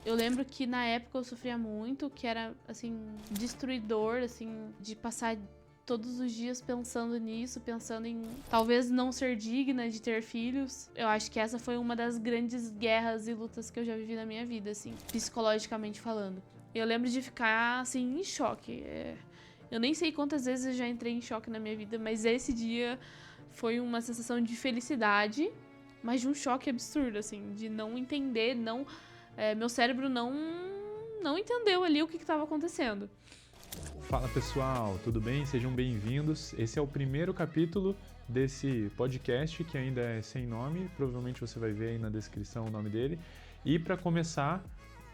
Eu lembro que na época eu sofria muito, que era, assim, destruidor, assim, de passar todos os dias pensando nisso, pensando em talvez não ser digna de ter filhos. Eu acho que essa foi uma das grandes guerras e lutas que eu já vivi na minha vida, assim, psicologicamente falando. Eu lembro de ficar, assim, em choque. Eu nem sei quantas vezes eu já entrei em choque na minha vida, mas esse dia foi uma sensação de felicidade, mas de um choque absurdo, assim, de não entender, não meu cérebro não entendeu ali o que estava acontecendo. Fala pessoal, tudo bem? Sejam bem-vindos. Esse é o primeiro capítulo desse podcast que ainda é sem nome, provavelmente você vai ver aí na descrição o nome dele. E para começar,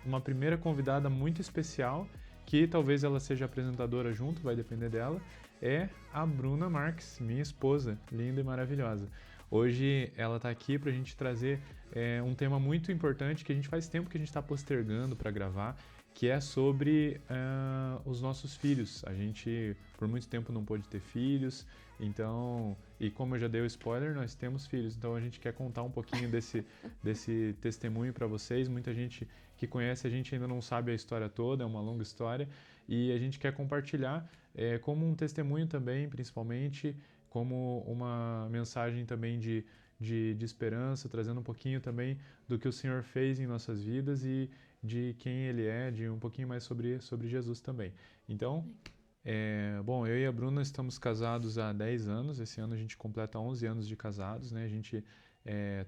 uma primeira convidada muito especial, que talvez ela seja apresentadora junto, vai depender dela, é a Bruna Marques, minha esposa, linda e maravilhosa. Hoje ela está aqui para a gente trazer um tema muito importante que a gente faz tempo que a gente está postergando para gravar, que é sobre os nossos filhos. A gente, por muito tempo, não pôde ter filhos, então, e como eu já dei o spoiler, nós temos filhos, então a gente quer contar um pouquinho desse testemunho para vocês. Muita gente que conhece a gente ainda não sabe a história toda, é uma longa história, e a gente quer compartilhar como um testemunho também, principalmente, como uma mensagem também de esperança, trazendo um pouquinho também do que o Senhor fez em nossas vidas e de quem Ele é, de um pouquinho mais sobre Jesus também. Então, bom, eu e a Bruna estamos casados há 10 anos, esse ano a gente completa 11 anos de casados, né? A gente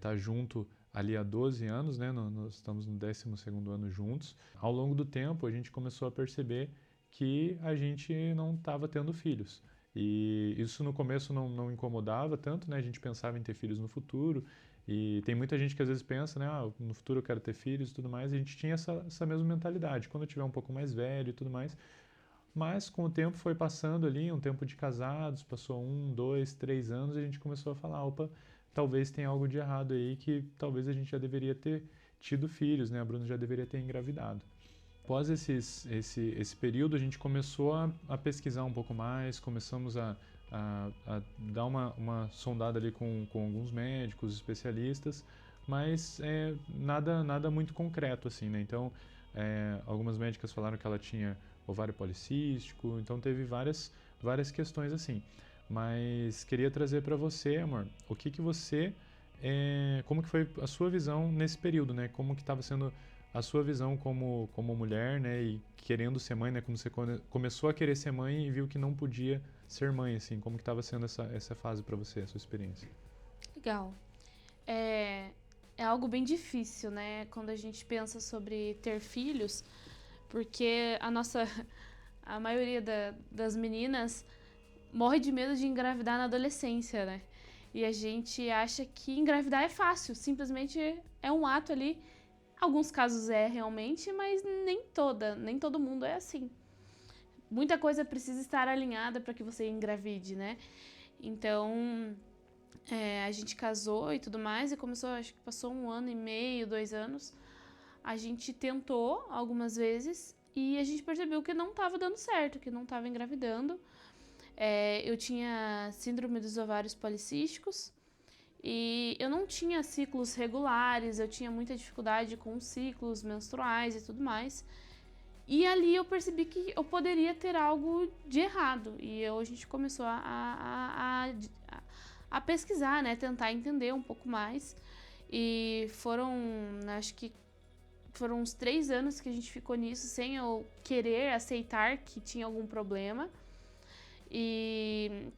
tá junto ali há 12 anos, né? Nós estamos no 12º ano juntos. Ao longo do tempo, a gente começou a perceber que a gente não estava tendo filhos. E isso no começo não incomodava tanto, né? A gente pensava em ter filhos no futuro. E tem muita gente que às vezes pensa, né? No futuro eu quero ter filhos e tudo mais. E a gente tinha essa mesma mentalidade. Quando eu tiver um pouco mais velho e tudo mais. Mas com o tempo foi passando ali, um tempo de casados, passou 1, 2, 3 anos e a gente começou a falar, opa, talvez tenha algo de errado aí, que talvez a gente já deveria ter tido filhos, né? A Bruna já deveria ter engravidado. Após esse período, a gente começou a pesquisar um pouco mais, começamos a dar uma sondada ali com alguns médicos, especialistas, mas nada muito concreto, assim, né? Então, algumas médicas falaram que ela tinha ovário policístico, então teve várias questões assim. Mas queria trazer para você, amor, o que você, como que foi a sua visão nesse período, né? Como que estava sendo a sua visão como mulher, né, e querendo ser mãe, né, como você começou a querer ser mãe e viu que não podia ser mãe, assim, como que estava sendo essa fase para você, a sua experiência? Legal. É algo bem difícil, né, quando a gente pensa sobre ter filhos, porque a maioria das meninas morre de medo de engravidar na adolescência, né? E a gente acha que engravidar é fácil, simplesmente é um ato ali. Alguns casos é realmente, mas nem todo mundo é assim. Muita coisa precisa estar alinhada para que você engravide, né? Então, a gente casou e tudo mais, e começou, acho que passou 1 ano e meio, 2 anos. A gente tentou algumas vezes e a gente percebeu que não estava dando certo, que não estava engravidando. Eu tinha síndrome dos ovários policísticos e eu não tinha ciclos regulares, eu tinha muita dificuldade com ciclos menstruais e tudo mais. E ali eu percebi que eu poderia ter algo de errado. E a gente começou a pesquisar, né? Tentar entender um pouco mais. E acho que foram uns 3 anos que a gente ficou nisso sem eu querer aceitar que tinha algum problema. E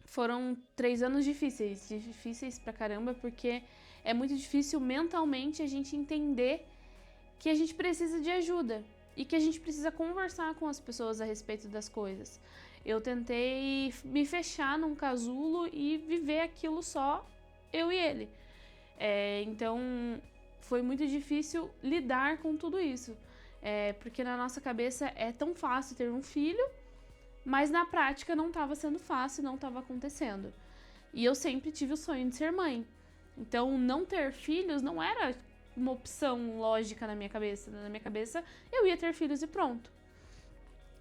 foram 3 anos difíceis pra caramba, porque é muito difícil mentalmente a gente entender que a gente precisa de ajuda e que a gente precisa conversar com as pessoas a respeito das coisas. Eu tentei me fechar num casulo e viver aquilo só eu e ele. Então foi muito difícil lidar com tudo isso, porque na nossa cabeça é tão fácil ter um filho, mas na prática não estava sendo fácil, não estava acontecendo. E eu sempre tive o sonho de ser mãe. Então, não ter filhos não era uma opção lógica na minha cabeça. Na minha cabeça, eu ia ter filhos e pronto.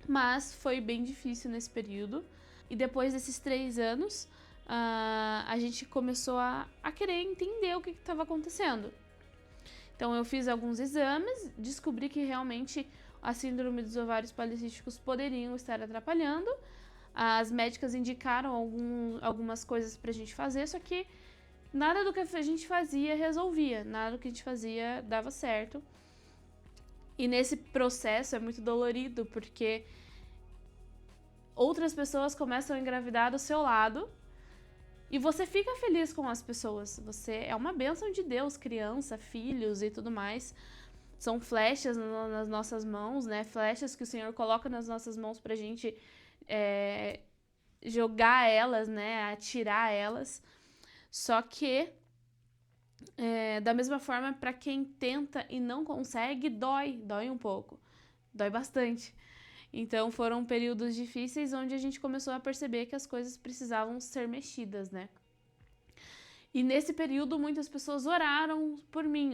Mas foi bem difícil nesse período. E depois desses 3 anos, a gente começou a querer entender o que estava acontecendo. Então, eu fiz alguns exames, descobri que realmente a síndrome dos ovários policísticos poderiam estar atrapalhando. As médicas indicaram algumas coisas pra gente fazer, só que nada do que a gente fazia resolvia, nada do que a gente fazia dava certo. E nesse processo é muito dolorido, porque outras pessoas começam a engravidar do seu lado e você fica feliz com as pessoas. Você é uma bênção de Deus, criança, filhos e tudo mais. São flechas nas nossas mãos, né? Flechas que o Senhor coloca nas nossas mãos pra gente jogar elas, né? Atirar elas. Só que, da mesma forma, pra quem tenta e não consegue, dói um pouco. Dói bastante. Então, foram períodos difíceis onde a gente começou a perceber que as coisas precisavam ser mexidas, né? E nesse período, muitas pessoas oraram por mim,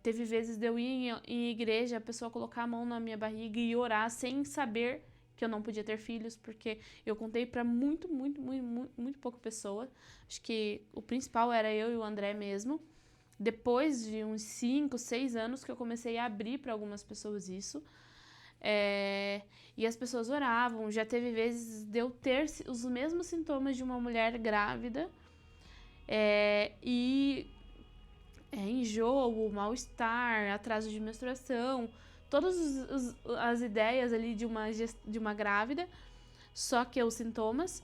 teve vezes de eu ir em igreja, a pessoa colocar a mão na minha barriga e orar sem saber que eu não podia ter filhos, porque eu contei pra muito pouca pessoa. Acho que o principal era eu e o André mesmo. Depois de uns 5, 6 anos que eu comecei a abrir para algumas pessoas isso. E as pessoas oravam. Já teve vezes de eu ter os mesmos sintomas de uma mulher grávida, enjoo, mal-estar, atraso de menstruação, todas as ideias ali de uma grávida, só que os sintomas.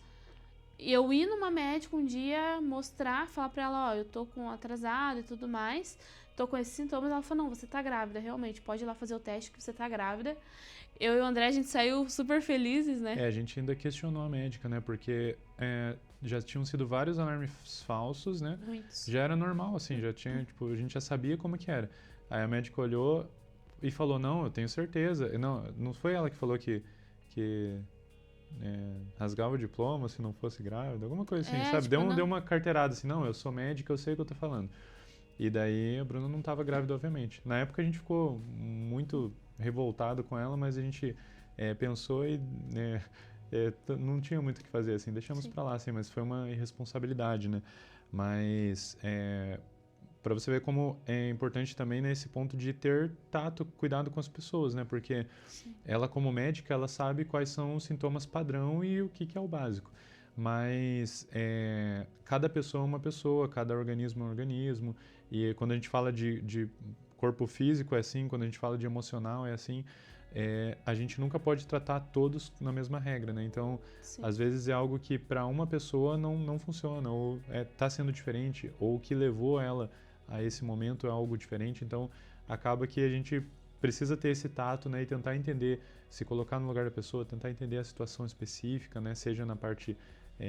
E eu ir numa médica um dia mostrar, falar pra ela, eu tô com atrasado e tudo mais, tô com esses sintomas. Ela falou, não, você tá grávida, realmente, pode ir lá fazer o teste que você tá grávida. Eu e o André, a gente saiu super felizes, né? A gente ainda questionou a médica, né? Porque já tinham sido vários alarmes falsos, né? Muitos. Já era normal, assim, já tinha, tipo, a gente já sabia como que era. Aí a médica olhou e falou, não, eu tenho certeza. Não foi ela que falou que rasgava o diploma se não fosse grávida, alguma coisa assim, sabe? Tipo, Deu uma carteirada assim, não, eu sou médica, eu sei o que eu tô falando. E daí a Bruna não estava grávida, obviamente. Na época a gente ficou muito revoltado com ela, mas a gente pensou e não tinha muito o que fazer, assim, deixamos pra lá, assim, mas foi uma irresponsabilidade, né? Mas para você ver como é importante também nesse ponto de ter tato, cuidado com as pessoas, né? Porque ela, como médica, ela sabe quais são os sintomas padrão e o que é o básico. Mas cada pessoa é uma pessoa, cada organismo é um organismo. E quando a gente fala de corpo físico é assim, quando a gente fala de emocional é assim. A gente nunca pode tratar todos na mesma regra, né? Então, às vezes é algo que para uma pessoa não funciona, ou está sendo diferente, ou o que levou ela a esse momento é algo diferente. Então, acaba que a gente precisa ter esse tato, né? E tentar entender, se colocar no lugar da pessoa, tentar entender a situação específica, né? Seja na parte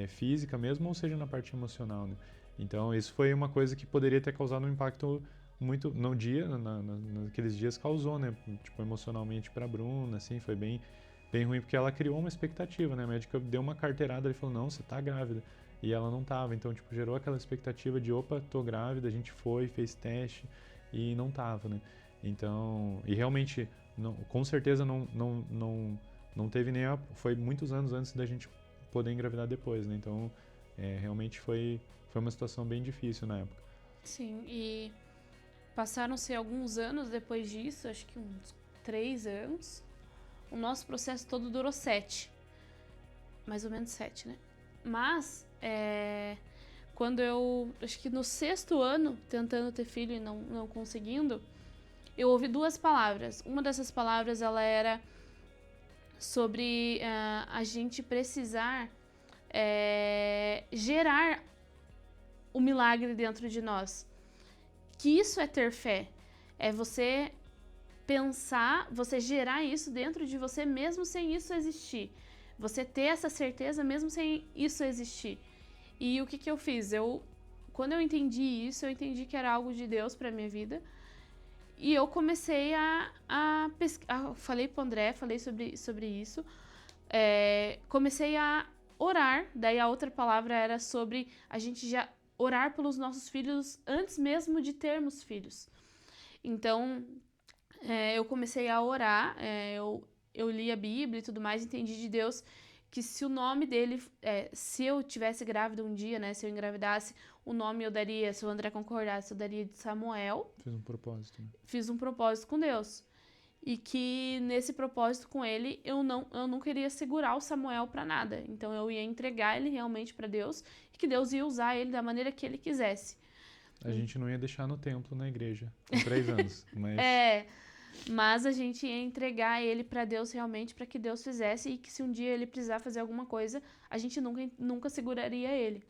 física mesmo, ou seja na parte emocional, né? Então, isso foi uma coisa que poderia ter causado um impacto muito no dia, naqueles dias causou, né? Tipo, emocionalmente pra Bruna, assim, foi bem ruim, porque ela criou uma expectativa, né? A médica deu uma carteirada e falou, não, você tá grávida. E ela não tava, então, tipo, gerou aquela expectativa de, opa, tô grávida, a gente foi, fez teste e não tava, né? Então, e realmente, com certeza não teve nem foi muitos anos antes da gente poder engravidar depois, né? Então, realmente foi uma situação bem difícil na época. Sim, e passaram-se alguns anos depois disso, acho que uns 3 anos. O nosso processo todo durou 7. Mais ou menos 7, né? Mas, quando acho que no 6º ano, tentando ter filho e não conseguindo, eu ouvi 2 palavras. Uma dessas palavras, ela era sobre a gente precisar gerar o milagre dentro de nós. Que isso é ter fé. É você pensar, você gerar isso dentro de você mesmo sem isso existir. Você ter essa certeza mesmo sem isso existir. E o que eu fiz? Quando eu entendi isso, eu entendi que era algo de Deus pra minha vida. E eu comecei a pesquisar. Falei pro André, falei sobre isso. Comecei a orar. Daí a outra palavra era sobre a gente já orar pelos nossos filhos antes mesmo de termos filhos. Então, eu comecei a orar, eu li a Bíblia e tudo mais, entendi de Deus que se o nome dele, se eu tivesse grávida um dia, né, se eu engravidasse, o nome eu daria, se o André concordasse, eu daria de Samuel. Fiz um propósito, né? Fiz um propósito com Deus. E que nesse propósito com ele, eu não queria segurar o Samuel para nada. Então eu ia entregar ele realmente para Deus e que Deus ia usar ele da maneira que ele quisesse. A gente não ia deixar no templo, na igreja, com 3 anos. Mas... Mas a gente ia entregar ele para Deus realmente, para que Deus fizesse e que se um dia ele precisar fazer alguma coisa, a gente nunca seguraria ele.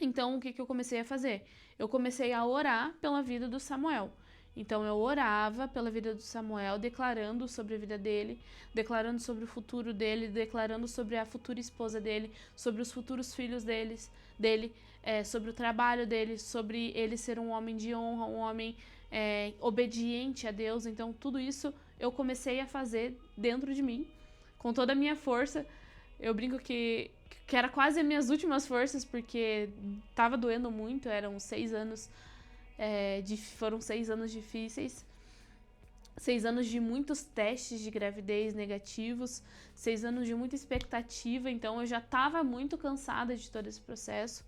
Então, o que eu comecei a fazer? Eu comecei a orar pela vida do Samuel. Então, eu orava pela vida do Samuel, declarando sobre a vida dele, declarando sobre o futuro dele, declarando sobre a futura esposa dele, sobre os futuros filhos dele, sobre o trabalho dele, sobre ele ser um homem de honra, um homem obediente a Deus. Então, tudo isso eu comecei a fazer dentro de mim, com toda a minha força. Eu brinco que era quase as minhas últimas forças, porque tava doendo muito, eram 6 anos, foram 6 anos difíceis, 6 anos de muitos testes de gravidez negativos, 6 anos de muita expectativa, então eu já estava muito cansada de todo esse processo.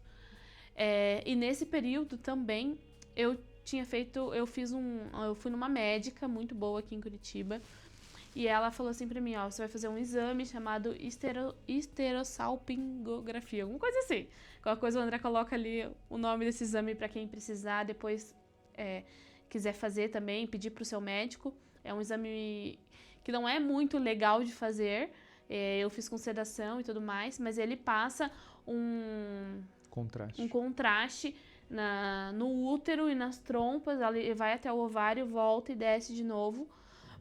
E nesse período também eu fui numa médica muito boa aqui em Curitiba, e ela falou assim pra mim, você vai fazer um exame chamado esterossalpingografia, alguma coisa assim. Qualquer coisa o André coloca ali o nome desse exame pra quem precisar, depois quiser fazer também, pedir pro seu médico. É um exame que não é muito legal de fazer, eu fiz com sedação e tudo mais, mas ele passa um contraste no útero e nas trompas, ele vai até o ovário, volta e desce de novo,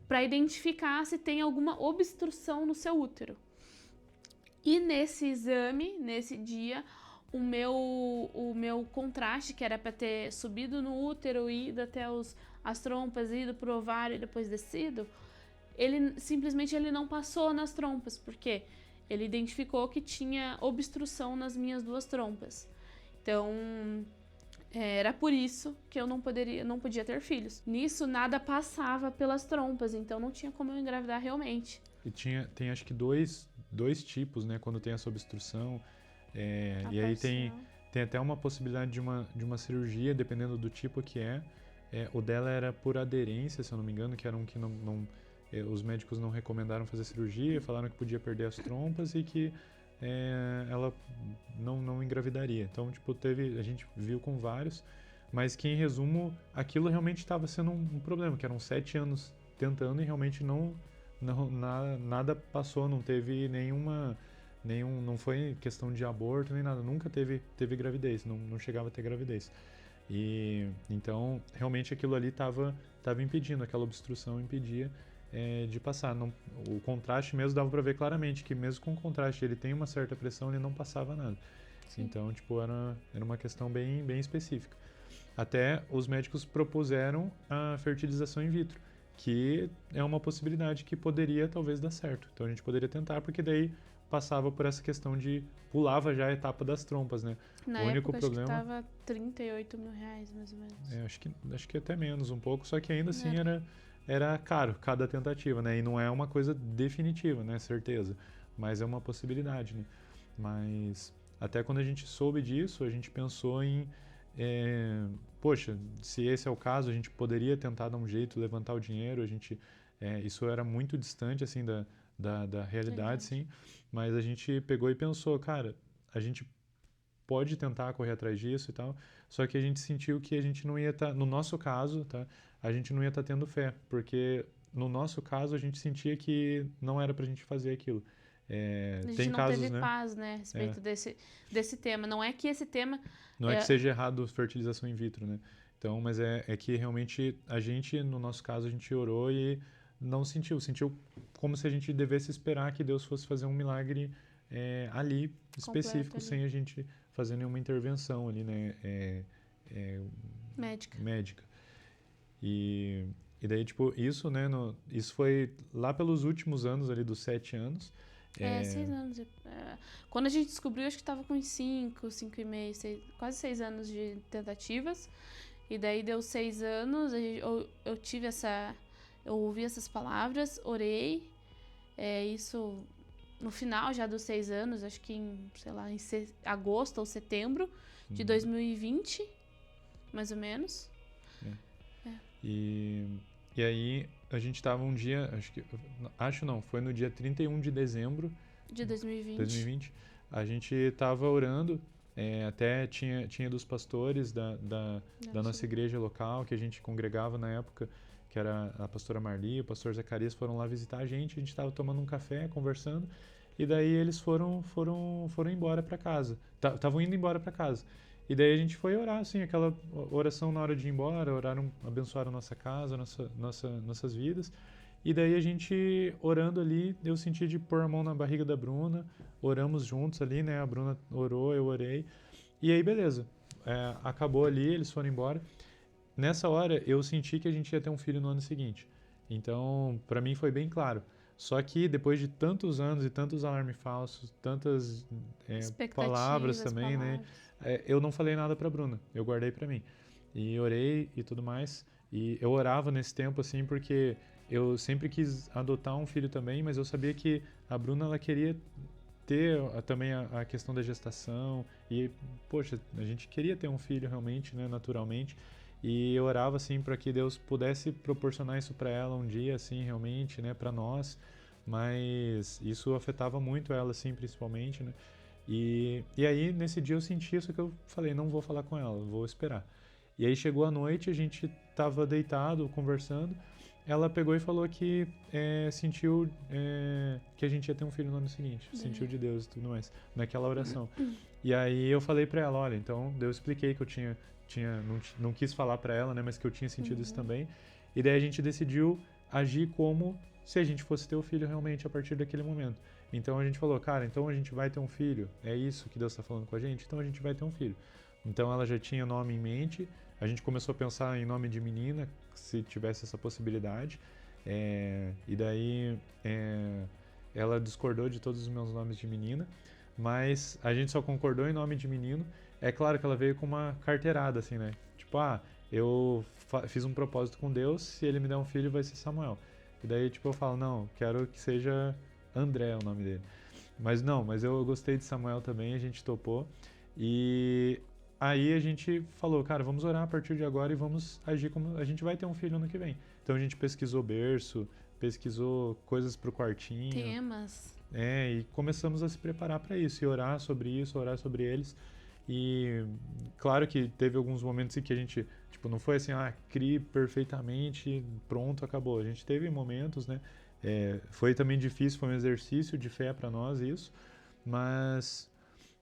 para identificar se tem alguma obstrução no seu útero. E nesse exame, nesse dia, o meu contraste, que era para ter subido no útero, ido até as trompas, ido pro ovário e depois descido, ele simplesmente não passou nas trompas, porque ele identificou que tinha obstrução nas minhas 2 trompas. Então, era por isso que eu não podia ter filhos. Nisso, nada passava pelas trompas, então não tinha como eu engravidar realmente. E tem acho que dois tipos, né, quando tem essa obstrução. E aí tem até uma possibilidade de uma cirurgia, dependendo do tipo que é. O dela era por aderência, se eu não me engano, que era um que os médicos não recomendaram fazer cirurgia, falaram que podia perder as trompas e que ela não engravidaria. Então, tipo, a gente viu com vários, mas que, em resumo, aquilo realmente estava sendo um problema, que eram 7 anos tentando e realmente nada passou, não teve não foi questão de aborto nem nada, nunca teve gravidez, não chegava a ter gravidez. E então, realmente aquilo ali estava impedindo, aquela obstrução impedia de passar. O contraste mesmo dava para ver claramente que mesmo com o contraste ele tem uma certa pressão, ele não passava nada. Sim. Então, tipo, era uma questão bem, bem específica. Até os médicos propuseram a fertilização in vitro, que é uma possibilidade que poderia talvez dar certo. Então a gente poderia tentar, porque daí passava por essa questão de pulava já a etapa das trompas, né? Na o único época problema acho que tava 38 mil reais, mais ou menos. Acho que até menos um pouco, só que ainda assim era caro cada tentativa, né? E não é uma coisa definitiva, né? Certeza. Mas é uma possibilidade, né? Mas até quando a gente soube disso, a gente pensou em poxa, se esse é o caso, a gente poderia tentar dar um jeito, levantar o dinheiro, isso era muito distante, assim, da realidade, sim, mas a gente pegou e pensou, cara, a gente pode tentar correr atrás disso e tal, só que a gente sentiu que a gente não ia estar, no nosso caso, tá, a gente não ia estar tendo fé, porque no nosso caso a gente sentia que não era pra gente fazer aquilo. A gente tem não casos, teve né? paz, né, a respeito desse tema. Não é que esse tema... Não é que seja errado fertilização in vitro, né? Então, mas é que realmente no nosso caso, a gente orou e não sentiu como se a gente devesse esperar que Deus fosse fazer um milagre ali, específico, ali, sem a gente fazer nenhuma intervenção ali, né? Médica. E daí, tipo, isso, né? Isso foi lá pelos últimos anos ali, dos 7 anos. 6 anos. Quando a gente descobriu, acho que estava com 5,5, quase 6 anos de tentativas. E daí deu 6 anos, eu ouvi essas palavras, orei. Isso no final já dos 6 anos, acho que em agosto ou setembro. de 2020, mais ou menos. E aí a gente tava um dia, foi no dia 31 de dezembro de 2020. A gente tava orando, até tinha dos pastores da nossa igreja local, que a gente congregava na época, que era a pastora Marli, o pastor Zacarias, foram lá visitar a gente tava tomando um café, conversando, e daí eles foram embora para casa, estavam indo embora para casa. E daí a gente foi orar, assim, aquela oração na hora de ir embora, abençoar a nossa casa, nossas vidas. E daí a gente, orando ali, eu senti de pôr a mão na barriga da Bruna, oramos juntos ali, né? A Bruna orou, eu orei. E aí, beleza. Acabou ali, eles foram embora. Nessa hora, eu senti que a gente ia ter um filho no ano seguinte. Então, para mim foi bem claro. Só que depois de tantos anos e tantos alarmes falsos, tantas palavras também, né? Eu não falei nada pra Bruna, eu guardei pra mim. E orei e tudo mais. E eu orava nesse tempo, assim, porque eu sempre quis adotar um filho também, mas eu sabia que a Bruna, ela queria ter também a questão da gestação. E, poxa, a gente queria ter um filho realmente, né, naturalmente. E eu orava, assim, para que Deus pudesse proporcionar isso para ela um dia, assim, realmente, né, para nós. Mas isso afetava muito ela, assim, principalmente, né. E aí, nesse dia eu senti isso, que eu falei, não vou falar com ela, vou esperar. E aí chegou a noite, a gente tava deitado, conversando, ela pegou e falou que sentiu que a gente ia ter um filho no ano seguinte, sentiu de Deus e tudo mais, naquela oração. E aí eu falei pra ela, olha, então eu expliquei que eu não quis falar pra ela, né, mas que eu tinha sentido isso também. E daí a gente decidiu agir como se a gente fosse ter o filho realmente a partir daquele momento. Então a gente falou, cara, então a gente vai ter um filho, é isso que Deus está falando com a gente, então a gente vai ter um filho. Então ela já tinha o nome em mente, a gente começou a pensar em nome de menina, se tivesse essa possibilidade, e daí ela discordou de todos os meus nomes de menina, mas a gente só concordou em nome de menino. É claro que ela veio com uma carteirada, assim, né? Tipo, eu fiz um propósito com Deus, se ele me der um filho vai ser Samuel. E daí, tipo, eu falo, não, quero que seja André é o nome dele. Mas eu gostei de Samuel também, a gente topou. E aí a gente falou, cara, vamos orar a partir de agora e vamos agir como a gente vai ter um filho ano que vem. Então a gente pesquisou berço, pesquisou coisas pro quartinho. Temas. E começamos a se preparar para isso, e orar sobre isso, orar sobre eles. E claro que teve alguns momentos em que a gente, tipo, não foi assim, crie perfeitamente, pronto, acabou. A gente teve momentos, né? Foi também difícil, foi um exercício de fé para nós isso, mas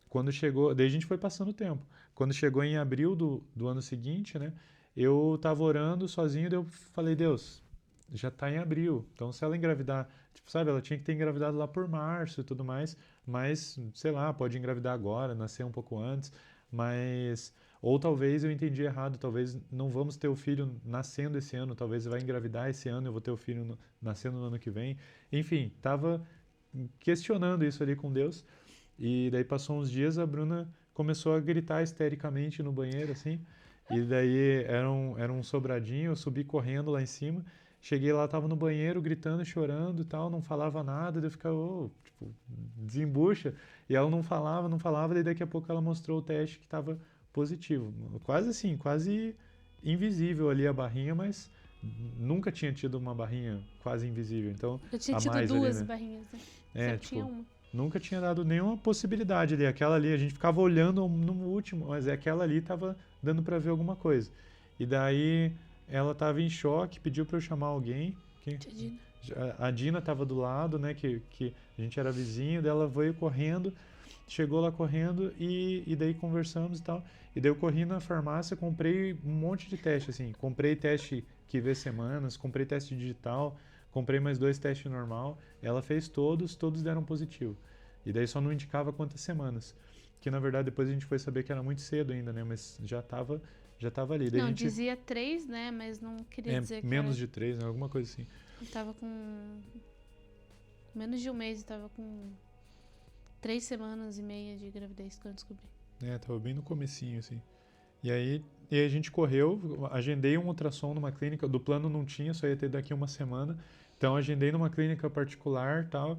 quando chegou, daí a gente foi passando o tempo. Quando chegou em abril do ano seguinte, né, eu tava orando sozinho, daí eu falei, Deus, já tá em abril, então se ela engravidar, tipo, sabe, ela tinha que ter engravidado lá por março e tudo mais, mas, sei lá, pode engravidar agora, nascer um pouco antes, mas... Ou talvez eu entendi errado, talvez não vamos ter o filho nascendo esse ano, talvez vai engravidar esse ano e eu vou ter o filho nascendo no ano que vem. Enfim, estava questionando isso ali com Deus. E daí passou uns dias, a Bruna começou a gritar histericamente no banheiro, assim. E daí era um sobradinho, eu subi correndo lá em cima. Cheguei lá, tava no banheiro gritando, chorando e tal, não falava nada, daí eu ficava, tipo, desembucha. E ela não falava, daí daqui a pouco ela mostrou o teste que estava positivo. Quase assim, quase invisível ali a barrinha, mas nunca tinha tido uma barrinha quase invisível. Então, eu tinha tido mais duas ali, né? barrinhas, né? Tipo, tinha uma. Nunca tinha dado nenhuma possibilidade ali. Aquela ali, a gente ficava olhando no último, mas aquela ali tava dando para ver alguma coisa. E daí ela tava em choque, pediu para eu chamar alguém. A Dina tava do lado, né? Que a gente era vizinho, daí ela veio correndo. Chegou lá correndo e daí conversamos e tal. E daí eu corri na farmácia, comprei um monte de teste, assim. Comprei teste que vê semanas, comprei teste digital, comprei mais 2 testes normal. Ela fez todos deram positivo. E daí só não indicava quantas semanas. Que na verdade depois a gente foi saber que era muito cedo ainda, né? Mas já tava ali. Daí não, a gente... dizia 3, né? Mas não queria dizer que menos de 3, né? Alguma coisa assim. Eu tava com... menos de um mês, eu tava com 3 semanas e meia de gravidez quando eu descobri. Tava bem no comecinho, assim. E aí a gente correu, agendei um ultrassom numa clínica, do plano não tinha, só ia ter daqui uma semana. Então agendei numa clínica particular, tal.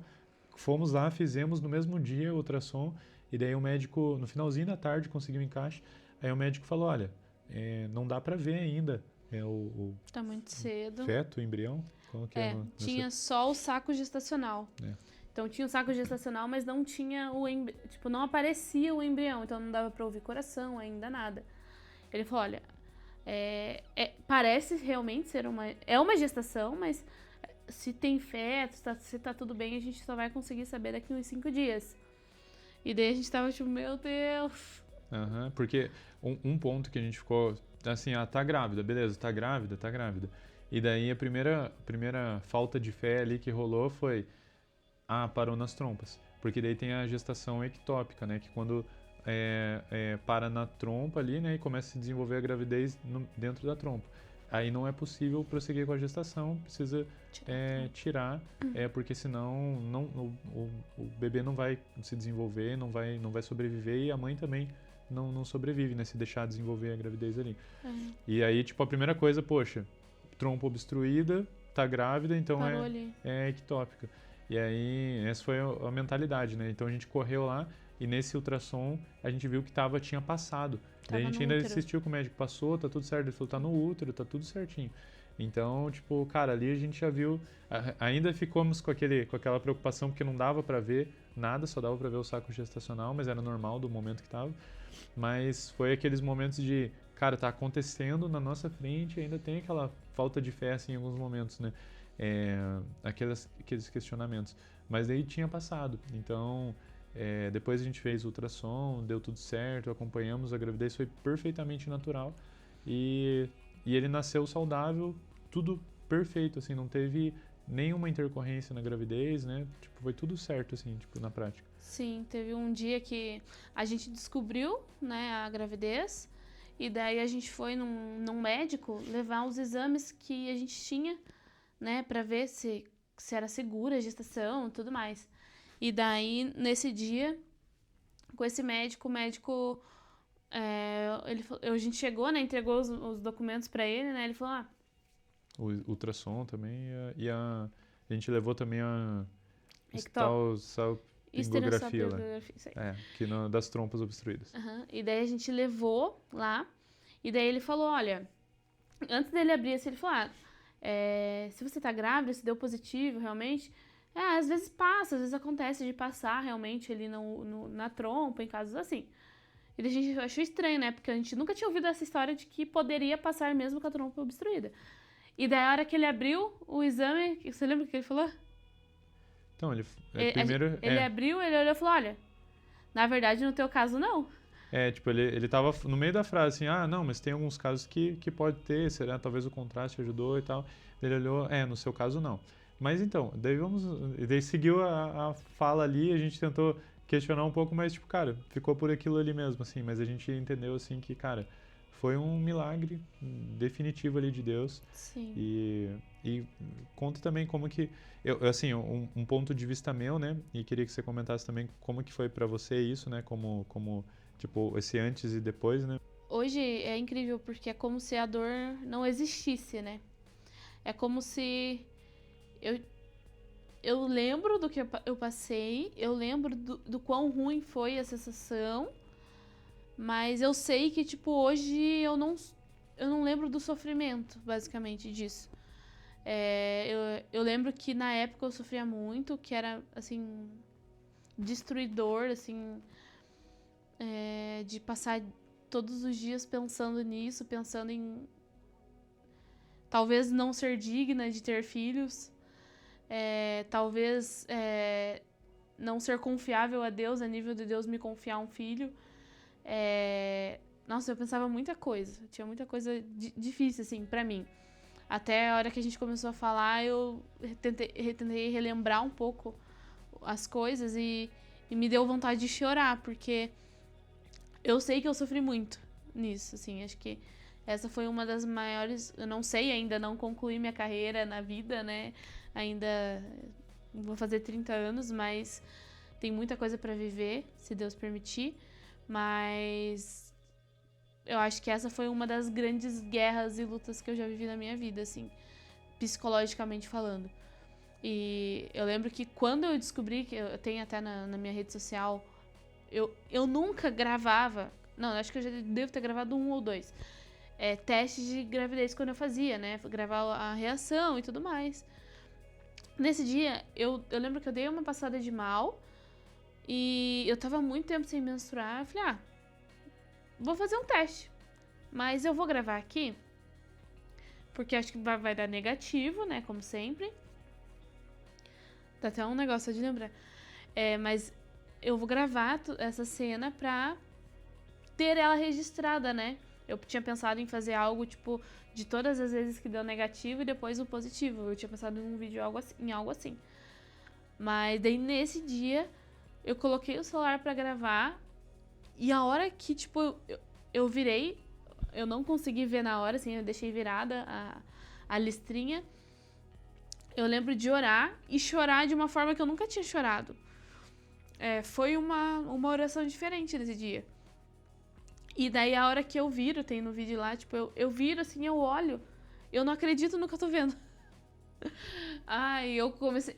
Fomos lá, fizemos no mesmo dia o ultrassom, e daí o médico, no finalzinho da tarde, conseguiu um encaixe. Aí o médico falou, olha, não dá pra ver ainda o Tá muito cedo. feto, o embrião. Como que é? Tinha só o saco gestacional. Então tinha o saco gestacional, mas não tinha tipo, não aparecia o embrião, então não dava pra ouvir coração ainda, nada. Ele falou, olha, parece realmente ser uma gestação, mas se tem feto, se tá tudo bem, a gente só vai conseguir saber daqui uns 5 dias. E daí a gente tava tipo, meu Deus. Porque um ponto que a gente ficou, assim, tá grávida, beleza, tá grávida. E daí a primeira falta de fé ali que rolou foi, parou nas trompas. Porque daí tem a gestação ectópica, né, que quando para na trompa ali, né, e começa a se desenvolver a gravidez dentro da trompa. Aí não é possível prosseguir com a gestação, precisa tirar, porque senão o bebê não vai se desenvolver, não vai sobreviver, e a mãe também não sobrevive, né, se deixar desenvolver a gravidez ali. E aí, tipo, a primeira coisa, poxa, trompa obstruída, tá grávida, então é ectópica. E aí, essa foi a mentalidade, né? Então a gente correu lá e nesse ultrassom a gente viu que tinha passado. Daí a gente ainda insistiu com o médico, passou, tá tudo certo. Ele falou, tá no útero, tá tudo certinho. Então, tipo, cara, ali a gente já viu, ainda ficamos com aquela preocupação porque não dava pra ver nada, só dava pra ver o saco gestacional, mas era normal do momento que tava. Mas foi aqueles momentos de, cara, tá acontecendo na nossa frente e ainda tem aquela falta de fé, assim, em alguns momentos, né? Aqueles questionamentos. Mas daí tinha passado. Então, depois a gente fez ultrassom, deu tudo certo, acompanhamos, a gravidez foi perfeitamente natural. E ele nasceu saudável, tudo perfeito, assim, não teve nenhuma intercorrência na gravidez, né? Tipo, foi tudo certo, assim, tipo, na prática. Sim, teve um dia que a gente descobriu, né, a gravidez, e daí a gente foi num médico levar os exames que a gente tinha, né, pra ver se era segura a gestação e tudo mais. E daí, nesse dia, com esse médico, o médico, a gente chegou, né, entregou os documentos pra ele, né, ele falou, O ultrassom também, e a gente levou também a esterossalpingografia lá. Das trompas obstruídas. E daí a gente levou lá, e daí ele falou, olha, antes dele abrir assim, ele falou, se você tá grávida, se deu positivo realmente, às vezes passa, às vezes acontece de passar realmente ali na trompa, em casos assim. E a gente achou estranho, né? Porque a gente nunca tinha ouvido essa história de que poderia passar mesmo com a trompa obstruída. E daí a hora que ele abriu o exame, você lembra o que ele falou? Então, ele abriu, ele olhou e falou, olha, na verdade no teu caso não. Tipo, ele tava no meio da frase assim, não, mas tem alguns casos que pode ter, será, talvez o contraste ajudou e tal. Ele olhou, no seu caso não. Mas então, daí seguiu a fala ali, a gente tentou questionar um pouco, mas tipo, cara, ficou por aquilo ali mesmo, assim, mas a gente entendeu, assim, que, cara, foi um milagre definitivo ali de Deus. Sim. E conta também como que, assim, um ponto de vista meu, né, e queria que você comentasse também como que foi pra você isso, né, como tipo, esse antes e depois, né? Hoje é incrível porque é como se a dor não existisse, né? É como se eu lembro do que eu passei, eu lembro do quão ruim foi a sensação, mas eu sei que, tipo, hoje eu não lembro do sofrimento, basicamente, disso. Eu lembro que na época eu sofria muito, que era, assim, destruidor, assim, de passar todos os dias pensando nisso, pensando em talvez não ser digna de ter filhos, talvez não ser confiável a Deus, a nível de Deus me confiar um filho. Nossa, eu pensava muita coisa, tinha muita coisa difícil, assim, pra mim. Até a hora que a gente começou a falar, eu tentei relembrar um pouco as coisas e me deu vontade de chorar, porque eu sei que eu sofri muito nisso, assim, acho que essa foi uma das maiores, eu não sei, ainda não concluí minha carreira na vida, né, ainda vou fazer 30 anos, mas tem muita coisa pra viver, se Deus permitir, mas eu acho que essa foi uma das grandes guerras e lutas que eu já vivi na minha vida, assim, psicologicamente falando. E eu lembro que quando eu descobri, que eu tenho até na minha rede social, eu nunca gravava Não, acho que eu já devo ter gravado 1 ou 2. Testes de gravidez quando eu fazia, né? Gravar a reação e tudo mais. Nesse dia, eu lembro que eu dei uma passada de mal e eu tava muito tempo sem menstruar. Eu falei, vou fazer um teste. Mas eu vou gravar aqui, porque acho que vai dar negativo, né? Como sempre. Dá até um negócio de lembrar. Mas eu vou gravar essa cena pra ter ela registrada, né? Eu tinha pensado em fazer algo, tipo, de todas as vezes que deu negativo e depois o positivo. Eu tinha pensado em um vídeo em algo assim. Mas daí nesse dia, eu coloquei o celular pra gravar e a hora que, tipo, eu virei, eu não consegui ver na hora, assim, eu deixei virada a listrinha. Eu lembro de orar e chorar de uma forma que eu nunca tinha chorado. Foi uma oração diferente nesse dia. E daí a hora que eu viro, tem no vídeo lá, tipo, eu viro assim, eu olho, eu não acredito no que eu tô vendo.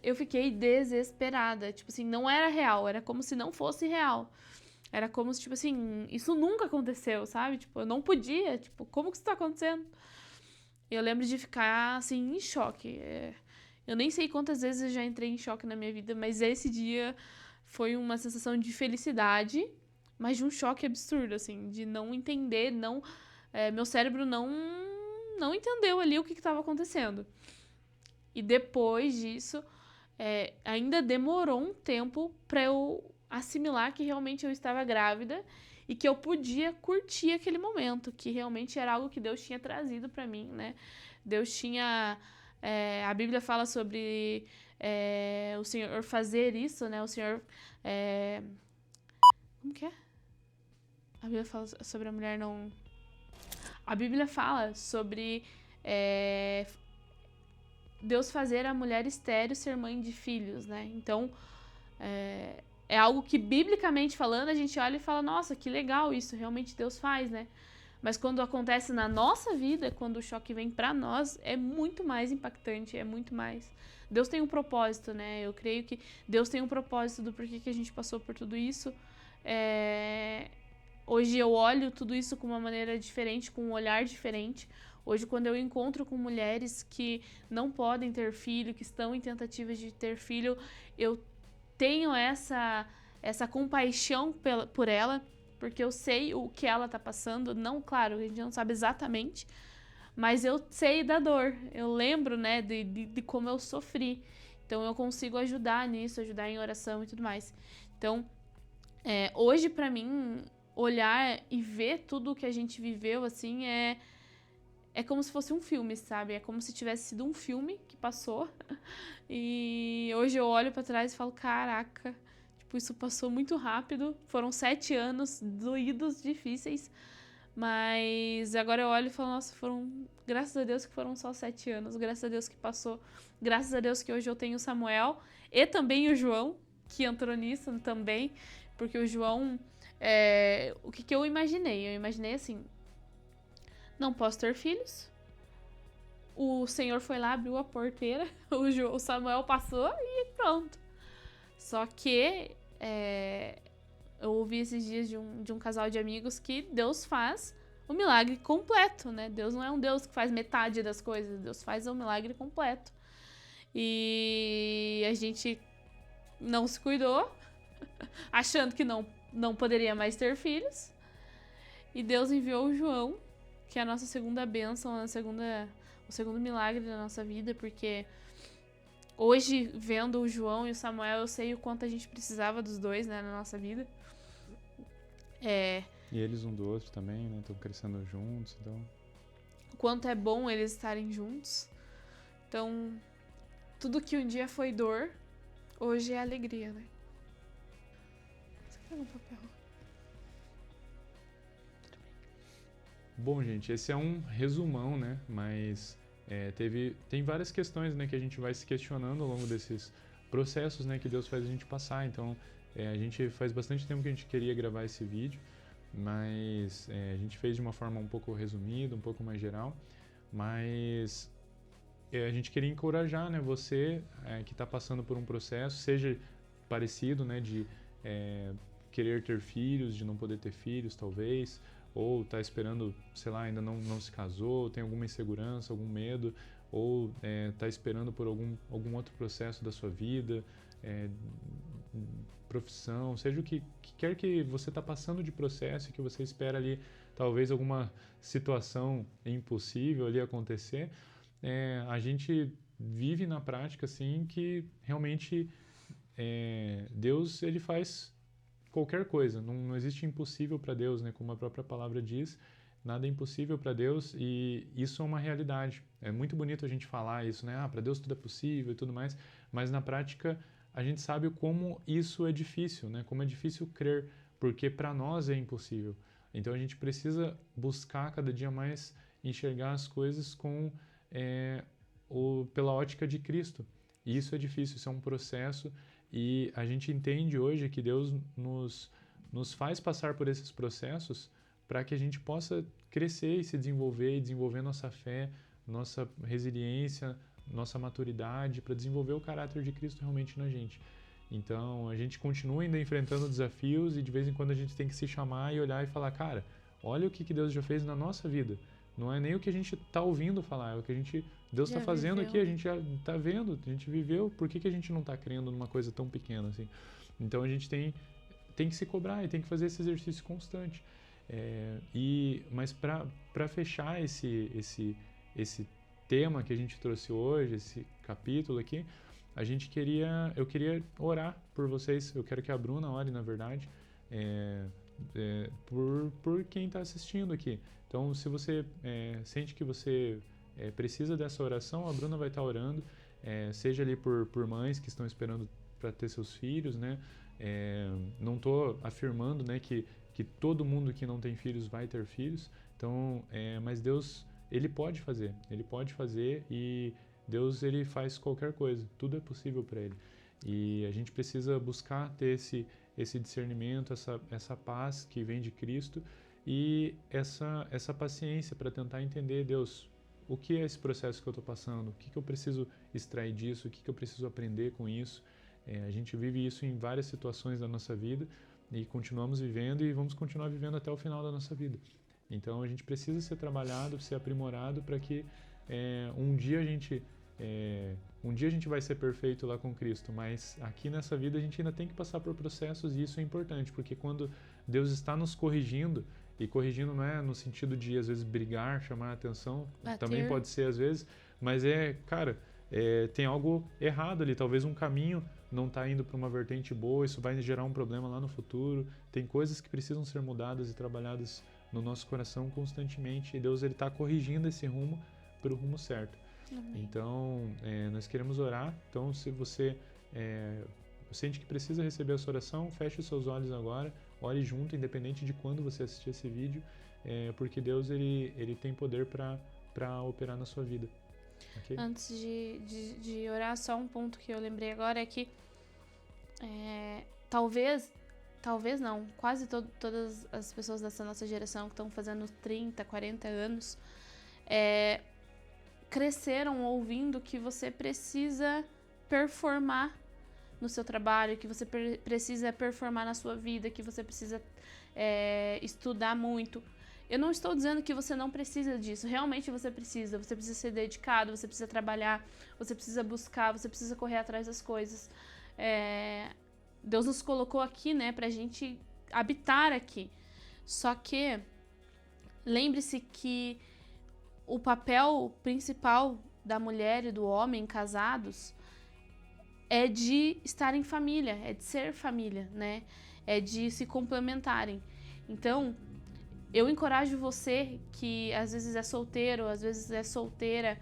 Eu fiquei desesperada, tipo assim, não era real, era como se não fosse real. Era como se, tipo assim, isso nunca aconteceu, sabe? Tipo, eu não podia, tipo, como que isso tá acontecendo? Eu lembro de ficar, assim, em choque. Eu nem sei quantas vezes eu já entrei em choque na minha vida, mas esse dia foi uma sensação de felicidade, mas de um choque absurdo, assim, de não entender, meu cérebro não entendeu ali o que estava acontecendo. E depois disso, ainda demorou um tempo para eu assimilar que realmente eu estava grávida e que eu podia curtir aquele momento, que realmente era algo que Deus tinha trazido para mim, né? Deus tinha... a Bíblia fala sobre o Senhor fazer isso, né? O Senhor... como que é? A Bíblia fala sobre a mulher não... A Bíblia fala sobre Deus fazer a mulher estéril ser mãe de filhos, né? Então, é algo que, biblicamente falando, a gente olha e fala, nossa, que legal isso, realmente Deus faz, né? Mas quando acontece na nossa vida, quando o choque vem pra nós, é muito mais impactante, é muito mais... Deus tem um propósito, né? Eu creio que Deus tem um propósito do porquê que a gente passou por tudo isso. Hoje eu olho tudo isso com uma maneira diferente, com um olhar diferente. Hoje, quando eu encontro com mulheres que não podem ter filho, que estão em tentativas de ter filho, eu tenho essa compaixão por ela, porque eu sei o que ela tá passando. Não, claro, a gente não sabe exatamente, mas eu sei da dor. Eu lembro, né, de como eu sofri. Então, eu consigo ajudar nisso, ajudar em oração e tudo mais. Então, hoje, pra mim, olhar e ver tudo o que a gente viveu, assim, é como se fosse um filme, sabe? É como se tivesse sido um filme que passou. E hoje eu olho pra trás e falo, caraca, tipo, isso passou muito rápido. Foram 7 anos doídos, difíceis. Mas agora eu olho e falo, nossa, graças a Deus que foram só 7 anos. Graças a Deus que passou. Graças a Deus que hoje eu tenho o Samuel e também o João, que entrou nisso também. Porque o João, o que eu imaginei? Eu imaginei assim, não posso ter filhos. O Senhor foi lá, abriu a porteira, o Samuel passou e pronto. Só que eu ouvi esses dias de um casal de amigos que Deus faz o milagre completo, né? Deus não é um Deus que faz metade das coisas, Deus faz o milagre completo. E a gente não se cuidou, achando que não poderia mais ter filhos. E Deus enviou o João, que é a nossa segunda bênção, o segundo milagre da nossa vida, porque hoje, vendo o João e o Samuel, eu sei o quanto a gente precisava dos dois, né, na nossa vida. E eles um do outro também, né, estão crescendo juntos, então... O quanto é bom eles estarem juntos. Então, tudo que um dia foi dor, hoje é alegria, né? Você quer um papel? Bom, gente, esse é um resumão, né? Mas tem várias questões, né, que a gente vai se questionando ao longo desses processos, né, que Deus faz a gente passar. Então, a gente faz bastante tempo que a gente queria gravar esse vídeo, mas a gente fez de uma forma um pouco resumida, um pouco mais geral. Mas a gente queria encorajar, né, você que está passando por um processo, seja parecido, né, de querer ter filhos, de não poder ter filhos, talvez, ou está esperando, sei lá, ainda não se casou, tem alguma insegurança, algum medo, ou está esperando por algum outro processo da sua vida, profissão, seja o que quer que você está passando de processo, que você espera ali, talvez alguma situação impossível ali acontecer, a gente vive na prática assim que realmente Deus ele faz qualquer coisa, não existe impossível para Deus, né? Como a própria palavra diz, nada é impossível para Deus e isso é uma realidade. É muito bonito a gente falar isso, né? Para Deus tudo é possível e tudo mais, mas na prática a gente sabe como isso é difícil, né? Como é difícil crer, porque para nós é impossível. Então a gente precisa buscar cada dia mais enxergar as coisas pela ótica de Cristo. E isso é difícil, isso é um processo e a gente entende hoje que Deus nos faz passar por esses processos para que a gente possa crescer e se desenvolver e desenvolver nossa fé, nossa resiliência, nossa maturidade, para desenvolver o caráter de Cristo realmente na gente. Então, a gente continua ainda enfrentando desafios e de vez em quando a gente tem que se chamar e olhar e falar, cara, olha o que Deus já fez na nossa vida. Não é nem o que a gente está ouvindo falar, é o que Deus está fazendo aqui, a gente já está vendo, a gente viveu, por que a gente não está crendo numa coisa tão pequena assim? Então, a gente tem que se cobrar e tem que fazer esse exercício constante. Mas para fechar esse tema que a gente trouxe hoje, esse capítulo aqui, eu queria orar por vocês. Eu quero que a Bruna ore, na verdade, por quem está assistindo aqui. Então, se você sente que você precisa dessa oração, a Bruna vai estar orando, seja ali por mães que estão esperando para ter seus filhos, né? Não estou afirmando, né, que todo mundo que não tem filhos vai ter filhos. Então, mas Deus, Ele pode fazer e Deus, Ele faz qualquer coisa, tudo é possível para Ele. E a gente precisa buscar ter esse discernimento, essa paz que vem de Cristo e essa paciência para tentar entender, Deus, o que é esse processo que eu estou passando, o que eu preciso extrair disso, o que eu preciso aprender com isso. A gente vive isso em várias situações da nossa vida e continuamos vivendo e vamos continuar vivendo até o final da nossa vida. Então a gente precisa ser trabalhado, ser aprimorado para que um dia a gente vai ser perfeito lá com Cristo, mas aqui nessa vida a gente ainda tem que passar por processos e isso é importante, porque quando Deus está nos corrigindo, e corrigindo não é no sentido de às vezes brigar, chamar a atenção, também pode ser às vezes, mas tem algo errado ali, talvez um caminho não está indo para uma vertente boa, isso vai gerar um problema lá no futuro, tem coisas que precisam ser mudadas e trabalhadas no nosso coração constantemente, e Deus está corrigindo esse rumo para o rumo certo. Amém. Então, nós queremos orar, então se você sente que precisa receber essa oração, feche os seus olhos agora, ore junto, independente de quando você assistir esse vídeo, porque Deus ele tem poder para operar na sua vida. Okay? Antes de orar, só um ponto que eu lembrei agora é que talvez não, quase todas as pessoas dessa nossa geração que estão fazendo 30, 40 anos cresceram ouvindo que você precisa performar no seu trabalho, que você precisa performar na sua vida, que você precisa estudar muito. Eu não estou dizendo que você não precisa disso, realmente você precisa ser dedicado, você precisa trabalhar, você precisa buscar, você precisa correr atrás das coisas. Deus nos colocou aqui, né, pra gente habitar aqui. Só que lembre-se que o papel principal da mulher e do homem casados é de estar em família, é de ser família, né? É de se complementarem. Então, eu encorajo você que às vezes é solteiro, às vezes é solteira,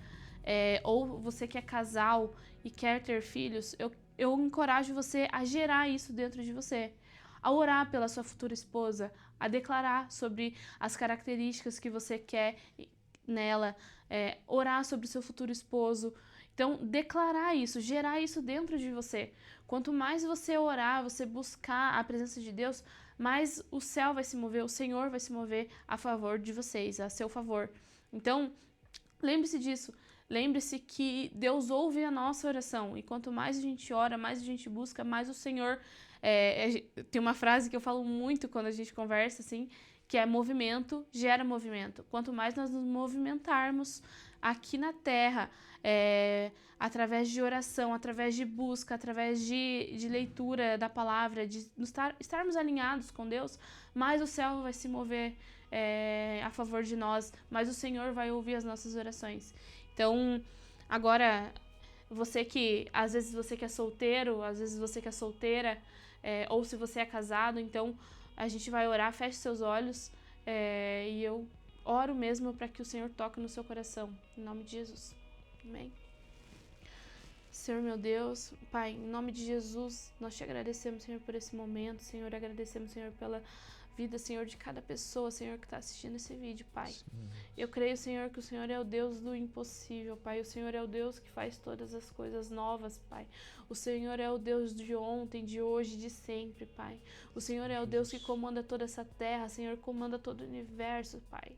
ou você que é casal e quer ter filhos, eu encorajo você a gerar isso dentro de você, a orar pela sua futura esposa, a declarar sobre as características que você quer nela, orar sobre o seu futuro esposo. Então, declarar isso, gerar isso dentro de você. Quanto mais você orar, você buscar a presença de Deus, mais o céu vai se mover, o Senhor vai se mover a favor de vocês, a seu favor. Então, lembre-se disso. lembre-se que Deus ouve a nossa oração. E quanto mais a gente ora, mais a gente busca, mais o Senhor... tem uma frase que eu falo muito quando a gente conversa, assim, que é movimento gera movimento. Quanto mais nós nos movimentarmos aqui na Terra, através de oração, através de busca, através de leitura da palavra, de estarmos alinhados com Deus, mais o céu vai se mover a favor de nós, mais o Senhor vai ouvir as nossas orações. Então, agora, às vezes você que é solteiro, às vezes você que é solteira, ou se você é casado, então a gente vai orar, feche seus olhos, e eu oro mesmo para que o Senhor toque no seu coração, em nome de Jesus. Amém. Senhor meu Deus, Pai, em nome de Jesus, nós te agradecemos, Senhor, por esse momento, Senhor, agradecemos, Senhor, pela vida, Senhor, de cada pessoa, Senhor, que está assistindo esse vídeo, Pai. Sim. Eu creio, Senhor, que o Senhor é o Deus do impossível, Pai. O Senhor é o Deus que faz todas as coisas novas, Pai. O Senhor é o Deus de ontem, de hoje, de sempre, Pai. O Senhor é o Deus que comanda toda essa terra, Senhor, comanda todo o universo, Pai.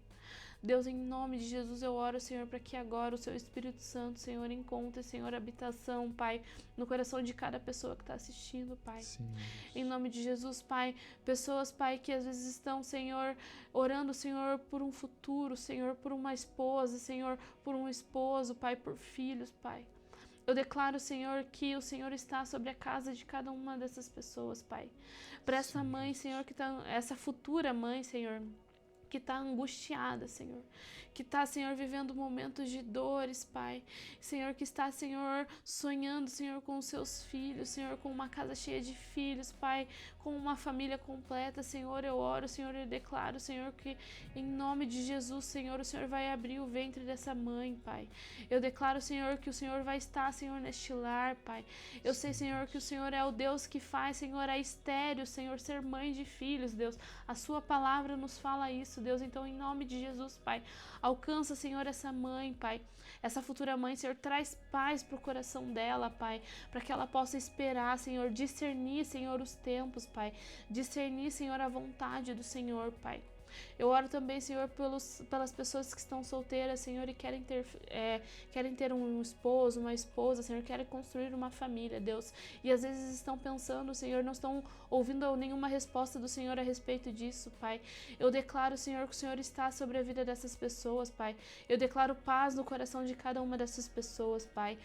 Deus, em nome de Jesus, eu oro, Senhor, para que agora o Seu Espírito Santo, Senhor, encontre, Senhor, habitação, Pai, no coração de cada pessoa que está assistindo, Pai. Sim. Em nome de Jesus, Pai, pessoas, Pai, que às vezes estão, Senhor, orando, Senhor, por um futuro, Senhor, por uma esposa, Senhor, por um esposo, Pai, por filhos, Pai. Eu declaro, Senhor, que o Senhor está sobre a casa de cada uma dessas pessoas, Pai. Para essa mãe, Senhor, essa futura mãe, Senhor, que está angustiada, Senhor, que está, Senhor, vivendo momentos de dores, Pai, Senhor, que está, Senhor, sonhando, Senhor, com os seus filhos, Senhor, com uma casa cheia de filhos, Pai, com uma família completa, Senhor, eu oro, Senhor, eu declaro, Senhor, que em nome de Jesus, Senhor, o Senhor vai abrir o ventre dessa mãe, Pai, eu declaro, Senhor, que o Senhor vai estar, Senhor, neste lar, Pai, eu sei, Senhor, que o Senhor é o Deus que faz, Senhor, a estéril, Senhor, ser mãe de filhos, Deus, a sua palavra nos fala isso, Deus, então em nome de Jesus, Pai, alcança, Senhor, essa mãe, Pai, essa futura mãe, Senhor, traz paz pro coração dela, Pai, para que ela possa esperar, Senhor, discernir, Senhor, os tempos, Pai, discernir, Senhor, a vontade do Senhor, Pai. Eu oro também, Senhor, pelas pessoas que estão solteiras, Senhor, e querem ter um esposo, uma esposa, Senhor, querem construir uma família, Deus. E às vezes estão pensando, Senhor, não estão ouvindo nenhuma resposta do Senhor a respeito disso, Pai. Eu declaro, Senhor, que o Senhor está sobre a vida dessas pessoas, Pai. Eu declaro paz no coração de cada uma dessas pessoas, Pai.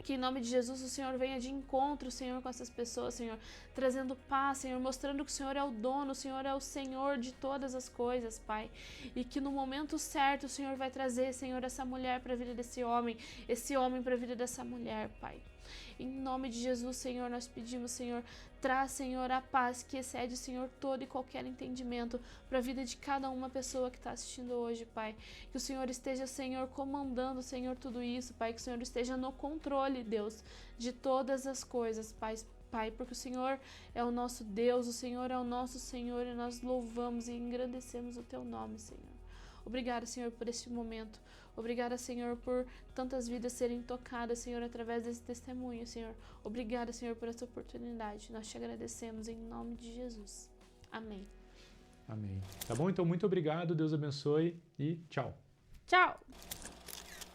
Que em nome de Jesus o Senhor venha de encontro, Senhor, com essas pessoas, Senhor, trazendo paz, Senhor, mostrando que o Senhor é o dono, o Senhor é o Senhor de todas as coisas, Pai. E que no momento certo o Senhor vai trazer, Senhor, essa mulher para a vida desse homem, esse homem para a vida dessa mulher, Pai. Em nome de Jesus, Senhor, nós pedimos, Senhor, traz, Senhor, a paz que excede, Senhor, todo e qualquer entendimento para a vida de cada uma pessoa que está assistindo hoje, Pai. Que o Senhor esteja, Senhor, comandando, Senhor, tudo isso, Pai. Que o Senhor esteja no controle, Deus, de todas as coisas, Pai, porque o Senhor é o nosso Deus, o Senhor é o nosso Senhor e nós louvamos e engrandecemos o Teu nome, Senhor. Obrigada, Senhor, por este momento. Obrigada, Senhor, por tantas vidas serem tocadas, Senhor, através desse testemunho, Senhor. Obrigada, Senhor, por essa oportunidade. Nós te agradecemos em nome de Jesus. Amém. Amém. Tá bom? Então, muito obrigado. Deus abençoe e tchau. Tchau!